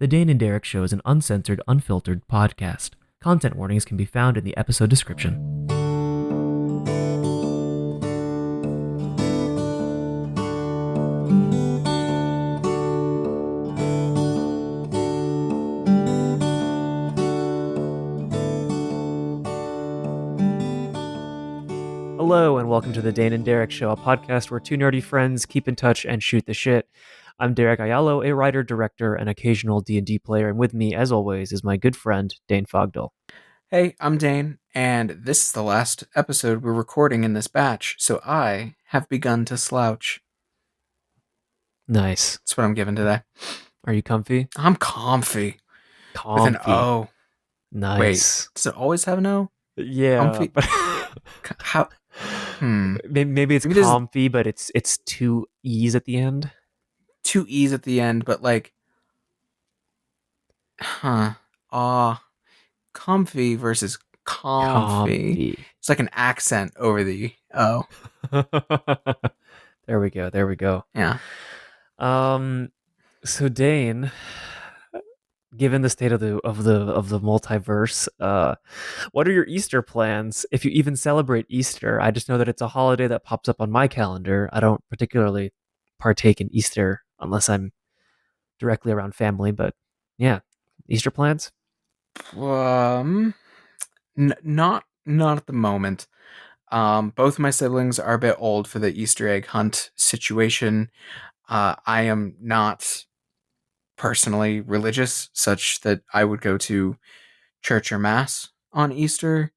The Dane and Derek Show is an uncensored, unfiltered podcast. Content warnings can be found in the episode description. Hello, and welcome to the Dane and Derek Show, a podcast where two nerdy friends keep in touch and shoot the shit. I'm Benig-Aiello, a writer, director, and occasional D&D player, and with me, as always, is my good friend, Dane Fogdall. Hey, I'm Dane, and this is the last episode we're recording in this batch, so I have begun to slouch. Nice. That's what I'm giving today. Are you comfy? I'm comfy. With an Comfy. O. Nice. Wait, does it always have an O? Yeah, Comfy? but How? maybe it's Maybe comfy, but it's two E's at the end. Two E's at the end, but like, comfy versus comfy. It's like an accent over the O. There we go. Yeah. So Dane, given the state of the multiverse, what are your Easter plans? If you even celebrate Easter, I just know that it's a holiday that pops up on my calendar. I don't particularly partake in Easter unless I'm directly around family, but yeah, Easter plans? Not at the moment. Both my siblings are a bit old for the Easter egg hunt situation. I am not personally religious, such that I would go to church or mass on Easter.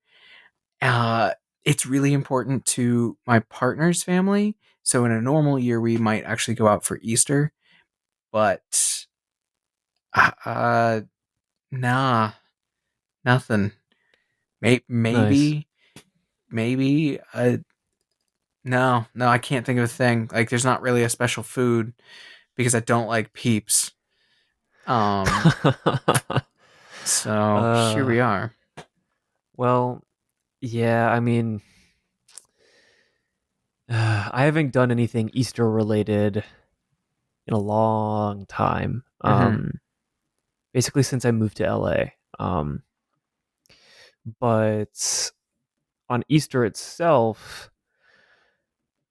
It's really important to my partner's family. So in a normal year, we might actually go out for Easter, but nah, nothing. Nice. Maybe. No, I can't think of a thing. Like, there's not really a special food because I don't like Peeps. So here we are. Well, yeah, I mean, I haven't done anything Easter related in a long time. Basically since I moved to LA. But on Easter itself,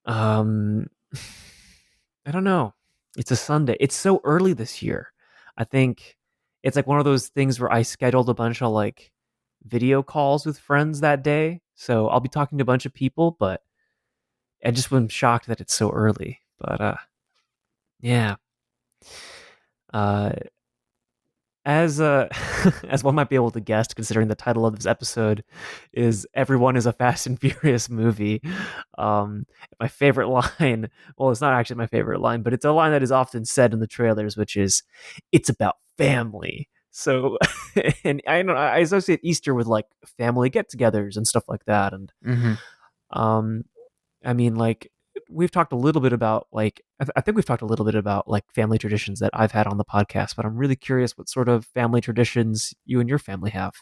I don't know. It's a Sunday. It's so early this year. I think it's like one of those things where I scheduled a bunch of like video calls with friends that day. So I'll be talking to a bunch of people, but I just was shocked that it's so early. But yeah. As as one might be able to guess, considering the title of this episode is "Everyone is a Fast and Furious movie," my favorite line. Well, it's not actually my favorite line, but it's a line that is often said in the trailers, which is, "It's about family." So, and I associate Easter with like family get-togethers and stuff like that, and I mean, like, we've talked a little bit about like I think we've talked a little bit about like family traditions that I've had on the podcast, but I'm really curious what sort of family traditions you and your family have.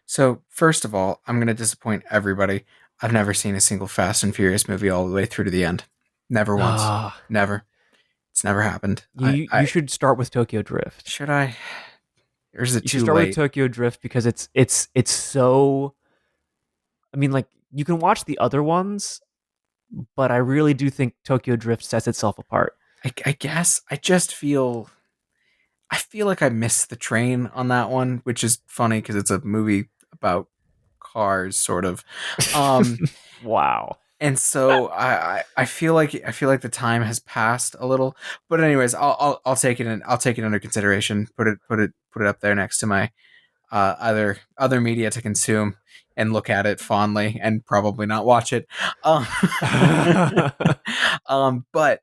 So first of all, I'm going to disappoint everybody. I've never seen a single Fast and Furious movie all the way through to the end. Never once. Never. It's never happened. You should start with Tokyo Drift. Should I? Or is it You too should start late? with Tokyo Drift because it's so. I mean, like, you can watch the other ones, but I really do think Tokyo Drift sets itself apart. I guess I just feel. I feel like I missed the train on that one, which is funny because it's a movie about cars, sort of. Wow. And so I feel like the time has passed a little. But anyways, I'll take it I'll take it under consideration. Put it up there next to my other media to consume and look at it fondly and probably not watch it. But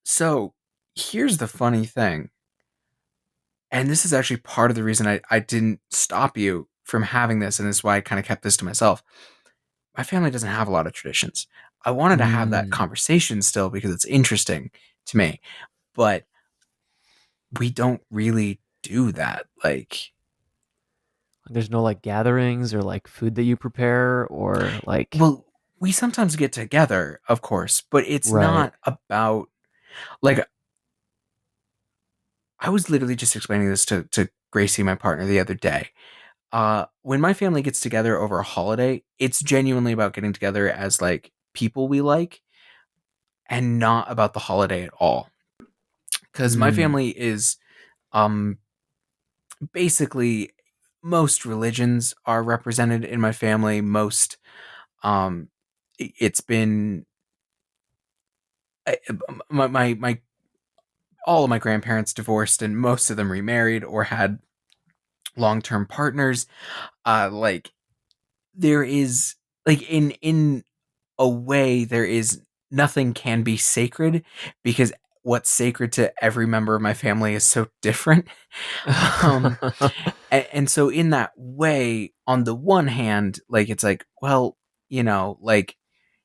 so here's the funny thing, and this is actually part of the reason I didn't stop you from having this, and this is why I kind of kept this to myself. My family doesn't have a lot of traditions. I wanted to have that conversation still because it's interesting to me, but we don't really do that. Like, there's no like gatherings or like food that you prepare or like. Well, we sometimes get together, of course, but it's Right. not about like I was literally just explaining this to Gracie, my partner, the other day. When my family gets together over a holiday, it's genuinely about getting together as like people we like and not about the holiday at all. Because my Mm. family is um basically most religions are represented in my family. Most it's been my all of my grandparents divorced and most of them remarried or had long-term partners. Like there is like in a way there is nothing can be sacred because what's sacred to every member of my family is so different. um and so in that way, on the one hand, like it's like, well, like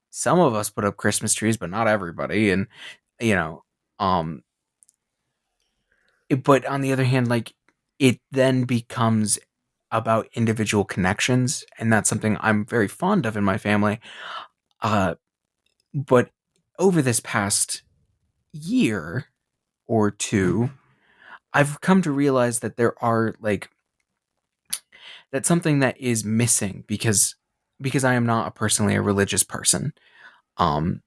some of us put up Christmas trees but not everybody, and you know um but on the other hand, like it then becomes about individual connections, and that's something I'm very fond of in my family. uh but over this past year or two, I've come to realize that there are like that's something that is missing because I am not a personally a religious person. Um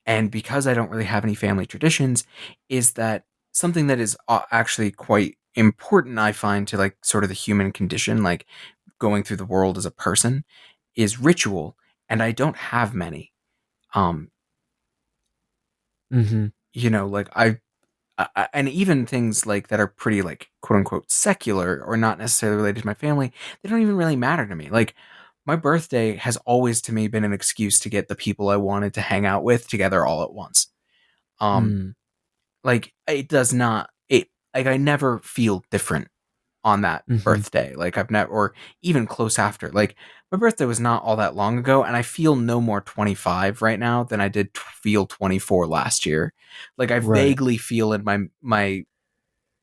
and because I don't really have any family traditions, is that something that is actually quite important, I find, to like sort of the human condition, like going through the world as a person, is ritual, and I don't have many. Um Hmm. like and even things like that are pretty like quote unquote secular or not necessarily related to my family, they don't even really matter to me. Like my birthday has always to me been an excuse to get the people I wanted to hang out with together all at once. Um Mm. like it does not it like I never feel different on that Hmm. birthday. Like I've never, or even close after. Like my birthday was not all that long ago, and I feel no more 25 right now than I did feel 24 last year. Like I Right. vaguely feel in my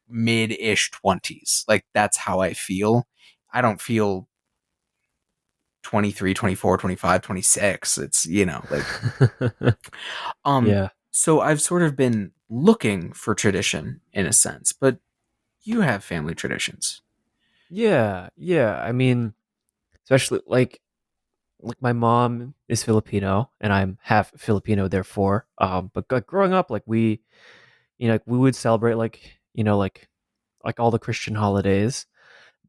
mid-ish 20s. Like that's how I feel. I don't feel 23, 24, 25, 26. It's, like um Yeah. so I've sort of been looking for tradition in a sense, but you have family traditions. Yeah. Yeah. I mean, especially like my mom is Filipino and I'm half Filipino therefore. But growing up, like like we would celebrate like all the Christian holidays.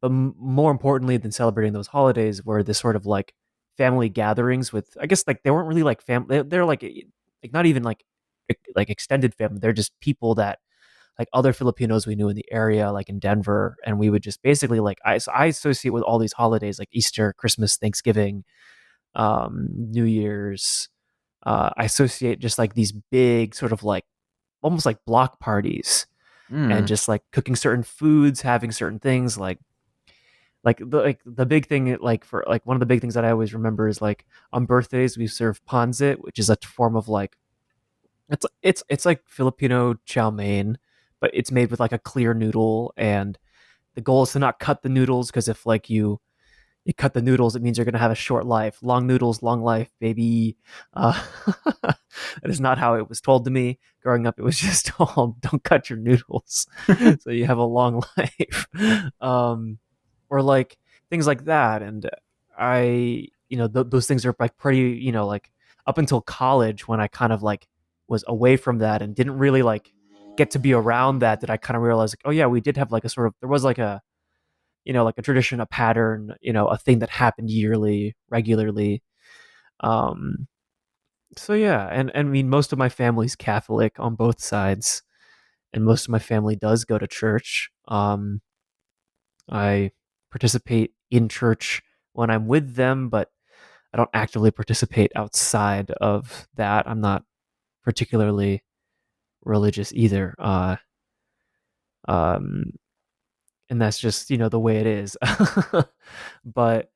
But more importantly than celebrating those holidays were this sort of like family gatherings with, I guess, like they weren't really like family. They're like not even like extended family. They're just people that like other Filipinos we knew in the area, like in Denver, and we would just basically like I associate with all these holidays like Easter, Christmas, Thanksgiving, New Year's. I associate just like these big sort of like almost like block parties and Mm. just like cooking certain foods, having certain things like the big thing like for like one of the big things that I always remember is like on birthdays we serve pansit, which is a form of like it's like Filipino chow mein, but it's made with like a clear noodle, and the goal is to not cut the noodles because if like you cut the noodles, it means you're gonna have a short life. Long noodles, long life, baby. Uh, that is not how it was told to me growing up. It was just, oh, don't cut your noodles, so you have a long life, or like things like that. And those things are like pretty, like up until college when I kind of like was away from that and didn't really like get to be around that. That I kind of realized like, oh yeah, we did have like a sort of there was like a like a tradition, a pattern, a thing that happened yearly, regularly. Um, so yeah, and I mean, most of my family's Catholic on both sides, and most of my family does go to church. I participate in church when I'm with them, but I don't actively participate outside of that. I'm not particularly religious either. Um, and that's just the way it is. But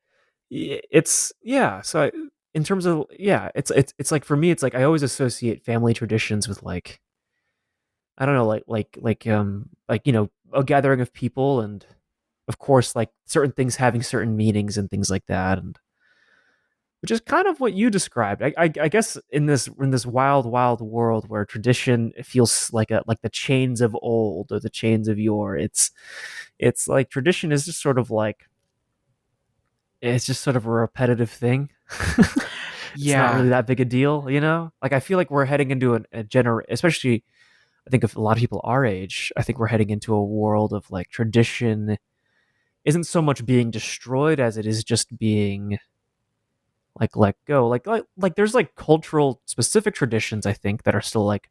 it's yeah. So in terms of it's like for me, it's like I always associate family traditions with like I don't know, like a gathering of people, and of course like certain things having certain meanings and things like that. And which is kind of what you described. I guess in this wild wild world where tradition feels like the chains of old or the chains of yore. It's like tradition is just sort of like it's just sort of a repetitive thing. It's not Yeah, really that big a deal, you know. Like I feel like we're heading into a especially I think of a lot of people our age. I think we're heading into a world of like tradition isn't so much being destroyed as it is just being like let go. Like there's like cultural specific traditions I think that are still like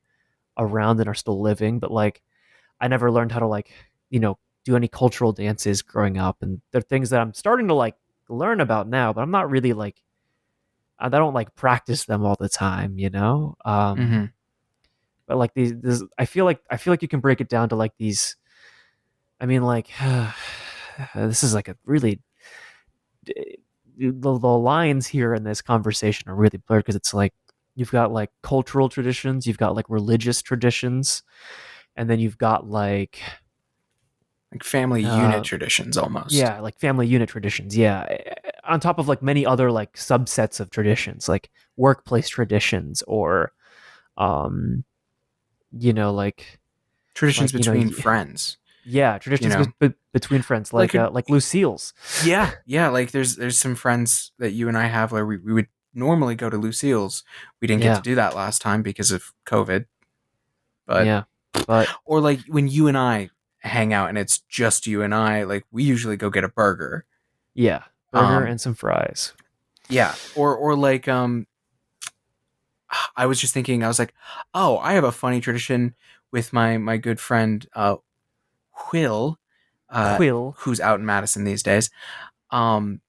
around and are still living, but like I never learned how to like, you know, do any cultural dances growing up, and they're things that I'm starting to like learn about now, but I'm not really like I don't like practice them all the time, you know. hmm But like I feel like you can break it down to like these. I mean, like this is like a really the lines here in this conversation are really blurred because it's like you've got like cultural traditions, you've got like religious traditions, and then you've got like like family unit uh traditions almost. yeah, like family unit traditions. Yeah, on top of like many other like subsets of traditions, like workplace traditions or um you know Traditions like you know between friends, yeah, you traditions know, between friends like a like Lucille's. yeah, like there's some friends that you and I have where we would normally go to Lucille's. We didn't get to Yeah, do that last time because of COVID, but yeah, but or like when you and I hang out and it's just you and I, like we usually go get a burger. yeah, burger Um and some fries. yeah, or like I was just thinking, I was like, "Oh, I have a funny tradition with my good friend Will, uh Quill, who's out in Madison these days. Um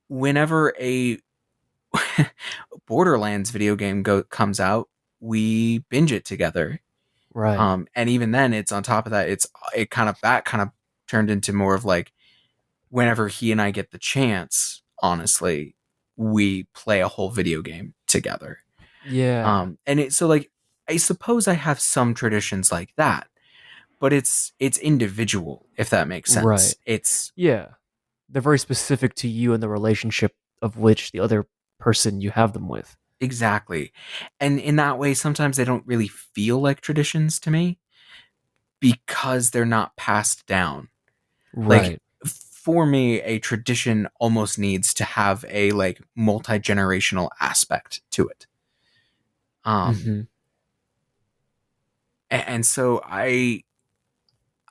whenever a Borderlands video game comes out, we binge it together. right? And even then, it's on top of that, it kind of that kind of turned into more of like whenever he and I get the chance, honestly, we play a whole video game together. Yeah, And it so like I suppose I have some traditions like that, but it's individual if that makes sense. right. It's Yeah, they're very specific to you and the relationship of which the other person you have them with. exactly. And in that way sometimes they don't really feel like traditions to me because they're not passed down. Like Right. for me, a tradition almost needs to have a like multi-generational aspect to it. Um Mm-hmm. and so I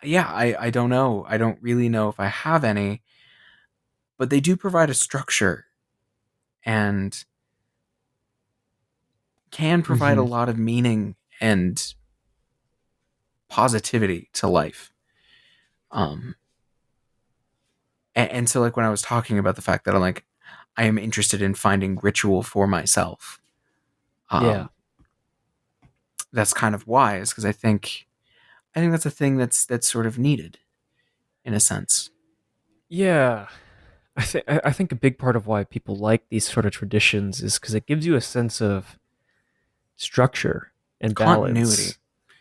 don't know. I don't really know if I have any, but they do provide a structure and can provide a Mm-hmm. lot of meaning and positivity to life. Um and so like when I was talking about the fact that I am interested in finding ritual for myself. Yeah. Um that's kind of wise because I think that's a thing that's sort of needed in a sense. Yeah. I think a big part of why people like these sort of traditions is because it gives you a sense of structure and balance. Continuity.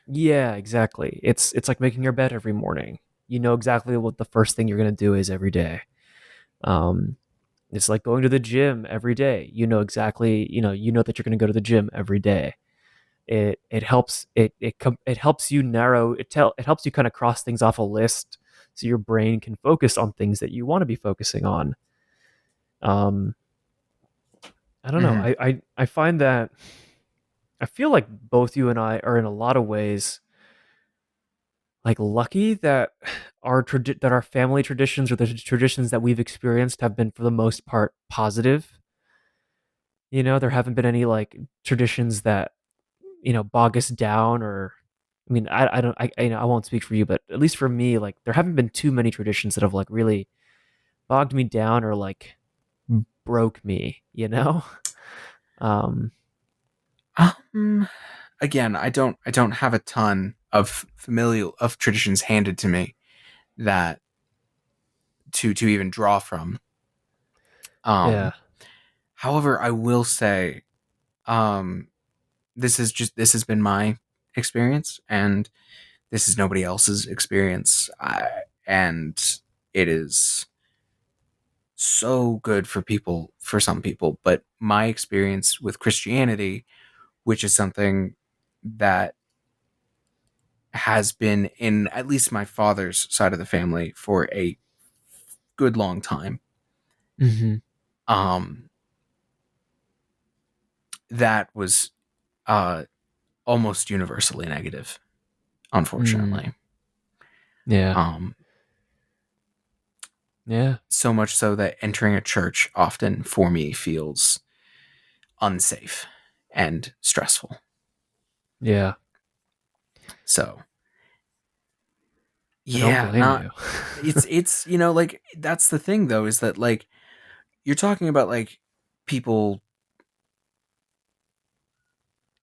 Yeah, exactly. It's like making your bed every morning. You know exactly what the first thing you're gonna do is every day. Um, it's like going to the gym every day. You know exactly. You know that you're gonna go to the gym every day. It helps it helps you narrow it helps you kind of cross things off a list so your brain can focus on things that you want to be focusing on. Um, I don't know. hmm I find that I feel like both you and I are in a lot of ways like lucky that that our family traditions or the traditions that we've experienced have been for the most part positive. You know, there haven't been any like traditions that bog us down or I mean I don't I won't speak for you, but at least for me, like there haven't been too many traditions that have like really bogged me down or like broke me, you know. um Um, again, I don't have a ton of familial of traditions handed to me that to even draw from. yeah, Um, however, I will say, um, this has been my experience, and this is nobody else's experience. And it is so good for some people, but my experience with Christianity, which is something that has been in at least my father's side of the family for a good long time, Hmm. um that was uh almost universally negative, Mm. unfortunately. Yeah. um Yeah. so much so that entering a church often for me feels unsafe and stressful. Yeah. So I don't yeah, blame not you. it's like that's the thing though, is that like you're talking about like people,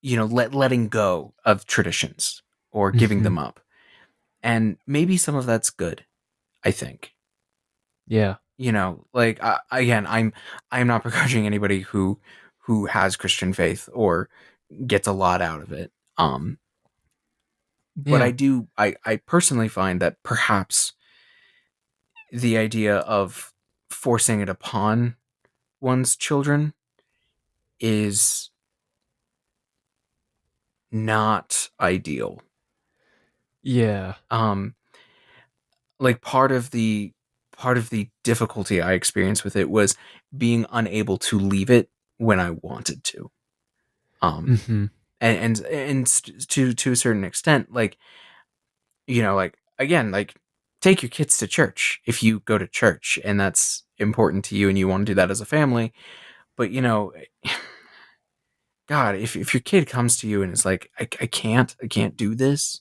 letting go of traditions or giving Hmm. them up. And maybe some of that's good, I think. Yeah. Like again, I'm not begrudging anybody who has Christian faith or gets a lot out of it. But Yeah. I personally find that perhaps the idea of forcing it upon one's children is not ideal. Yeah. Um, like part of the difficulty I experienced with it was being unable to leave it when I wanted to. Um, Hmm. to a certain extent, like like again, like take your kids to church if you go to church and that's important to you and you want to do that as a family. But God, if your kid comes to you and is like, I can't do this,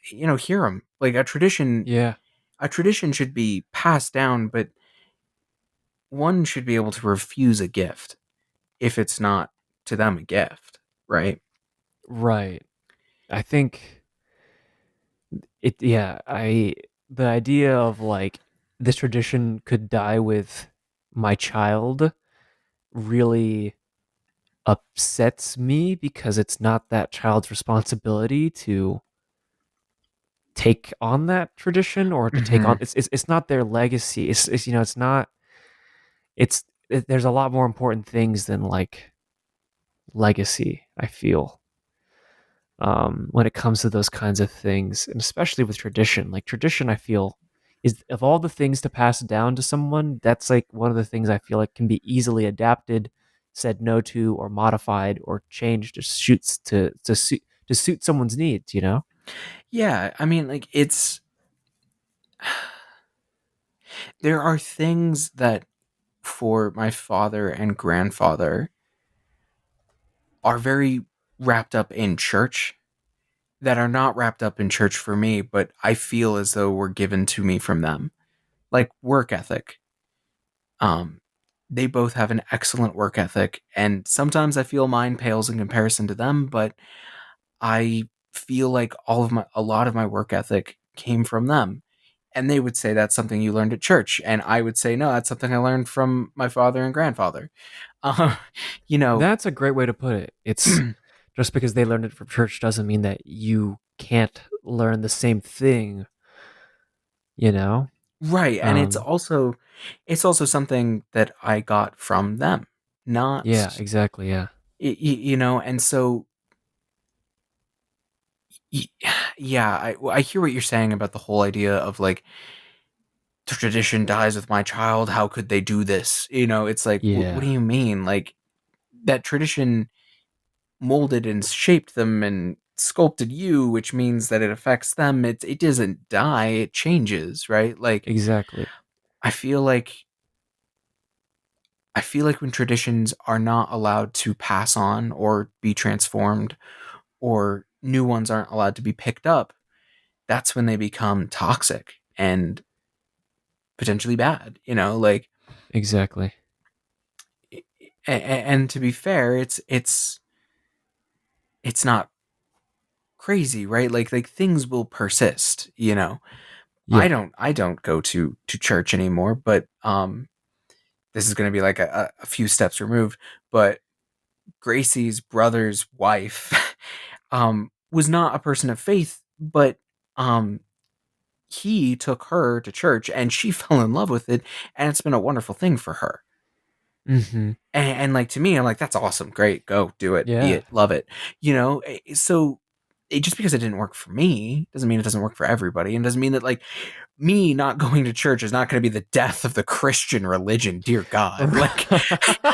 hear them. Like Yeah. a tradition should be passed down, but one should be able to refuse a gift if it's not to them a gift, right? Right. I think yeah, the idea of like this tradition could die with my child really upsets me because it's not that child's responsibility to take on that tradition or to take on Hmm. it's not their legacy. It's it's not there's a lot more important things than like legacy, I feel. When it comes to those kinds of things, and especially with tradition. Like tradition, I feel is of all the things to pass down to someone, that's like one of the things I feel like can be easily adapted, said no to, or modified, or changed to shoots to suit someone's needs. You know? Yeah, I mean, like there are things that for my father and grandfather are very wrapped up in church that are not wrapped up in church for me, but I feel as though were given to me from them. Like work ethic. Um, they both have an excellent work ethic, and sometimes I feel mine pales in comparison to them, but I feel like a lot of my work ethic came from them. And they would say that's something you learned at church, and I would say no, that's something I learned from my father and grandfather. Uh, you know, That's a great way to put it. It's just because they learned it from church doesn't mean that you can't learn the same thing. You know? right, and Um, it's also something that I got from them, not yeah, exactly. Yeah, and so y- yeah, I hear what you're saying about the whole idea of like the tradition dies with my child. How could they do this? It's like, what do yeah, you mean? Like that tradition molded and shaped them and sculpted you, which means that it affects them. It doesn't die, it changes, right? Like exactly. I feel like I feel like when traditions are not allowed to pass on or be transformed or new ones aren't allowed to be picked up, that's when they become toxic and potentially bad, like Exactly. and to be fair, it's not crazy, right? Like things will persist. Yeah. I don't go to church anymore, but this is going to be like a few steps removed, but Gracie's brother's wife was not a person of faith, but um he took her to church and she fell in love with it, and it's been a wonderful thing for her. Mm-hmm. And like, to me, I'm like, that's awesome, great, go do it, be Yeah. it, love it, you know. So just because it didn't work for me doesn't mean it doesn't work for everybody, and doesn't mean that, like, me not going to church is not going to be the death of the Christian religion. Dear God, like,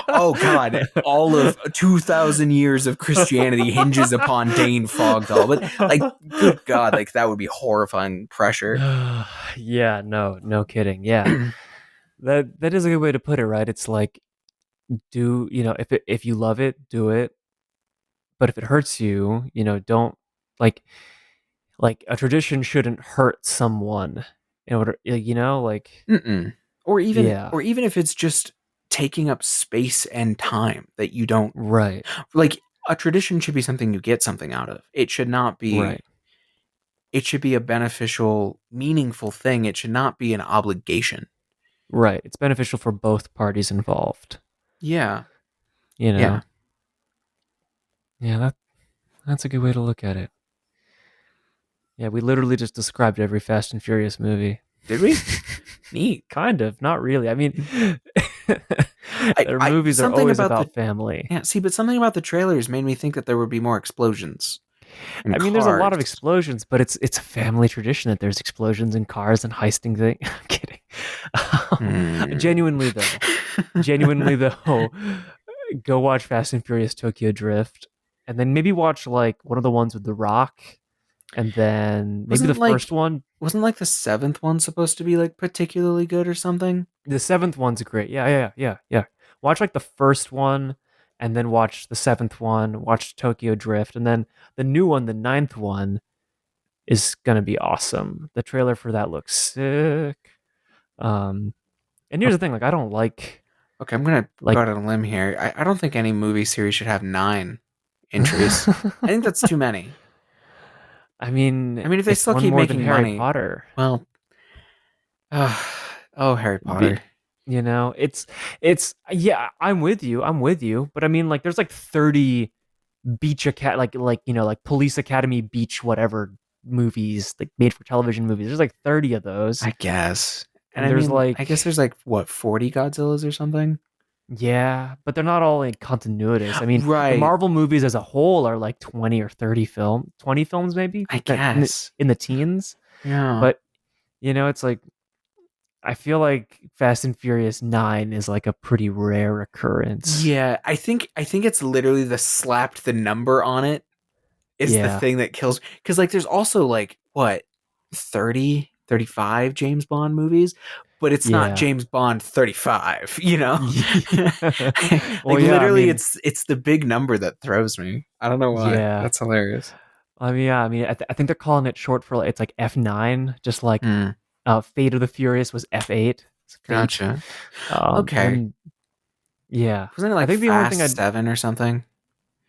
oh God, all of 2,000 years of Christianity hinges upon Dane Fogdall. But, like, good God, like, that would be horrifying pressure. Yeah, no, no kidding. Yeah. That is a good way to put it, right? It's like, do, if you love it, do it. But if it hurts you, don't, like a tradition shouldn't hurt someone in order, like, Mm-mm. Or even, yeah, if it's just taking up space and time that you don't right, like. A tradition should be something you get something out of. It should not be. right, It should be a beneficial, meaningful thing. It should not be an obligation. right. It's beneficial for both parties involved, Yeah. you Yeah. know. Yeah, that's a good way to look at it. Yeah, we literally just described every Fast and Furious movie. Did we? Neat. Kind of, not really. I mean, their I movies are something always about the about family. Yeah, see, but something about the trailers made me think that there would be more explosions and I mean, there's a lot of cars. explosions, but it's a family tradition that there's explosions and cars and heisting thing. I'm kidding. Hmm. Genuinely though, go watch Fast and Furious Tokyo Drift, and then maybe watch like one of the ones with The Rock, and then maybe the wasn't first like one. wasn't like the seventh one supposed to be like particularly good or something? The seventh one's great. Yeah. Watch like the first one, and then watch the seventh one. Watch Tokyo Drift, and then the new one, the ninth one, is gonna be awesome. The trailer for that looks sick. Um, and here's the thing: like, I don't Okay, I'm gonna go like. out on a limb here. I don't think any movie series should have 9 entries. I think that's too many. I mean, I mean, if they it's still one keep more than making Harry money, Potter. well, oh, Harry Be, Potter. it's yeah. I'm with you. I'm with you. But I mean, like, there's like 30 like Police Academy beach whatever movies, like made for television movies. There's like 30 of those, I guess. And and I there's mean, I guess like, there's like what, 40 Godzillas or something? yeah, but they're not all like continuous. I mean, the Right. Marvel movies as a whole are like 20 or 20 films maybe, I in the, guess. in the teens. Yeah. But it's like, I feel like Fast and Furious 9 is like a pretty rare occurrence. Yeah, I think it's literally the slapped the number on it is the Yeah. thing that kills, cuz like there's also like what, 30, 35 James Bond movies, but it's not Yeah. James Bond 35, you know? Well, Like, yeah, I literally mean, it's the big number that throws me. I don't know why. yeah. That's hilarious. I mean, yeah, I mean, I think they're calling it short for like, it's like F9, just like Hmm, Fate of the Furious was F8. It's Fate. gotcha. And Okay. then yeah, Wasn't it I like think the only thing Fast 7 or something?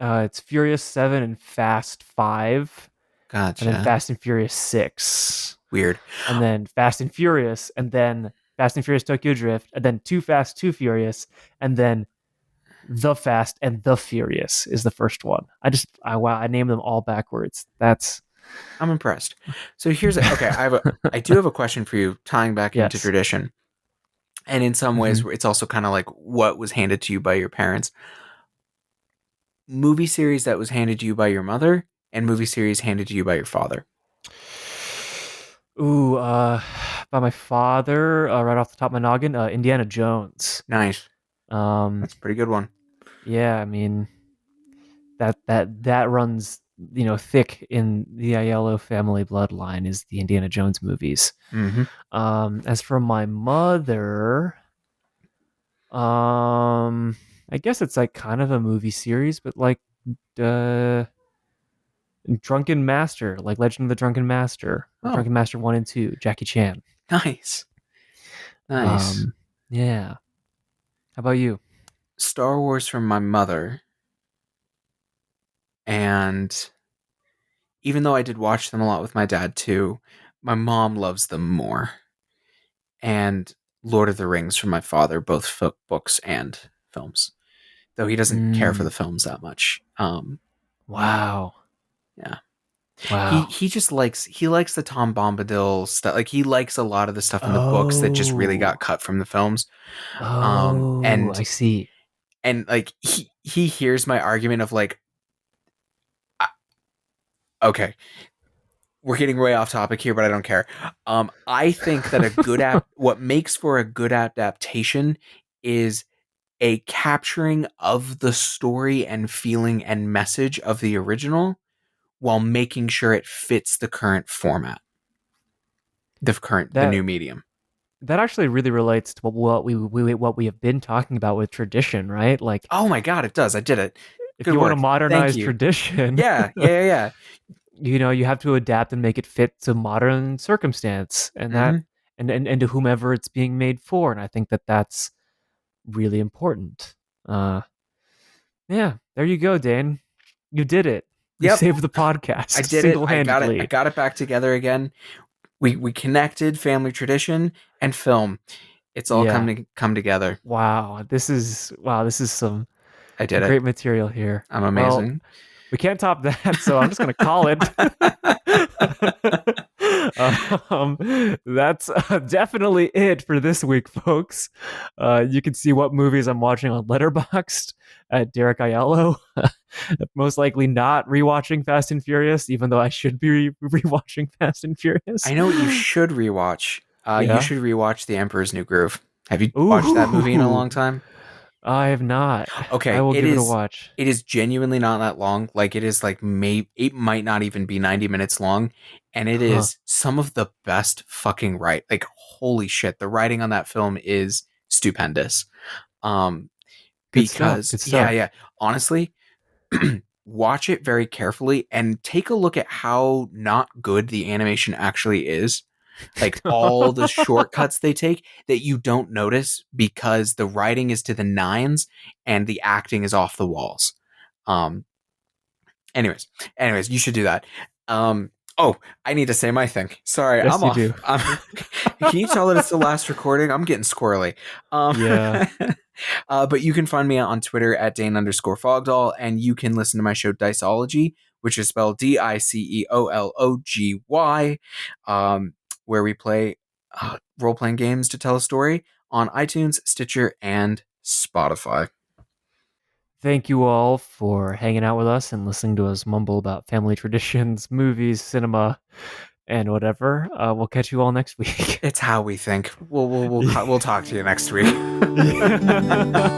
it's Furious 7 and Fast 5, and then Gotcha. Fast and Furious 6, Weird. and then Fast and Furious, and then Fast and Furious Tokyo Drift, and then Too Fast, Too Furious, and then The Fast and The Furious is the first one. Wow, I named them all backwards. That's I'm impressed. So okay, I do have a question for you tying back into yes. tradition. And in some ways Hmm. it's also kind of like what was handed to you by your parents. Movie series that was handed to you by your mother and movie series handed to you by your father. Ooh, by my father, right off the top of my noggin, Indiana Jones. Nice. Um, That's a pretty good one. yeah, I mean, that runs, thick in the Aiello family bloodline, is the Indiana Jones movies. Mm-hmm. As for my mother, I guess it's like kind of a movie series, but like, uh, Drunken Master, like Legend of the Drunken Master, or Oh, Drunken Master 1 and 2, Jackie Chan. nice. Nice. Um, yeah. How about you? Star Wars from my mother. And even though I did watch them a lot with my dad too, my mom loves them more. And Lord of the Rings from my father, both books and films. Though he doesn't care for Mm, the films that much. wow. Yeah. Wow. He just likes the Tom Bombadil stuff. Like he likes a lot of the stuff in the books that just really got Oh. cut from the films. Um, Oh, and I see. and like he hears my argument of like, okay, we're getting way off topic here, but I don't care. I think that what makes for a good adaptation is a capturing of the story and feeling and message of the original while making sure it fits the current format, the That new medium. that actually really relates to what we have been talking about with tradition, right? Like Oh my god, it does. I did it. if Good you want to work. Thank modernize you. tradition, Yeah, yeah, yeah, you have to adapt and make it fit to modern circumstance and yeah. that and to whomever it's being made for. And I think that that's really important. Uh, yeah, there you go, Dane. You did it. You Yep, saved the I podcast did it. single I got it. I handedly. got it back together again. We connected family tradition and film. It's all Yeah. come together. Wow. This is some I did it. great material here. I'm Well, amazing. we can't top that, so I'm just gonna call it. That's definitely it for this week, folks. You can see what movies I'm watching on Letterboxd at Benig-Aiello. Most likely not rewatching Fast and Furious, even though I should be rewatching Fast and Furious. I know what you should rewatch. You Yeah. should rewatch The Emperor's New Groove. Have you watched that movie in a Ooh, long time? I have not. I Okay, will give it a watch. it is genuinely not that long. Like it is like maybe it might not even be 90 minutes long, and it Huh. is some of the best fucking right. Like holy shit, the writing on that film is stupendous. Um Good stuff. because Good yeah, stuff. yeah, honestly, watch it very carefully and take a look at how not good the animation actually is, like all the shortcuts they take that you don't notice because the writing is to the nines and the acting is off the walls. Um, anyways, you should do that. Oh, I need to say my thing. Sorry, I'm Yes, you off. do. Can you tell that it's the last recording? I'm getting squirrely. Um, Yeah. but you can find me on Twitter at Dane_Fogdoll, and you can listen to my show Diceology, which is spelled Diceology, where we play role playing games to tell a story on iTunes, Stitcher, and Spotify. Thank you all for hanging out with us and listening to us mumble about family traditions, movies, cinema, and whatever. We'll catch you all next week. It's how we think. We'll talk to you next week. Yeah.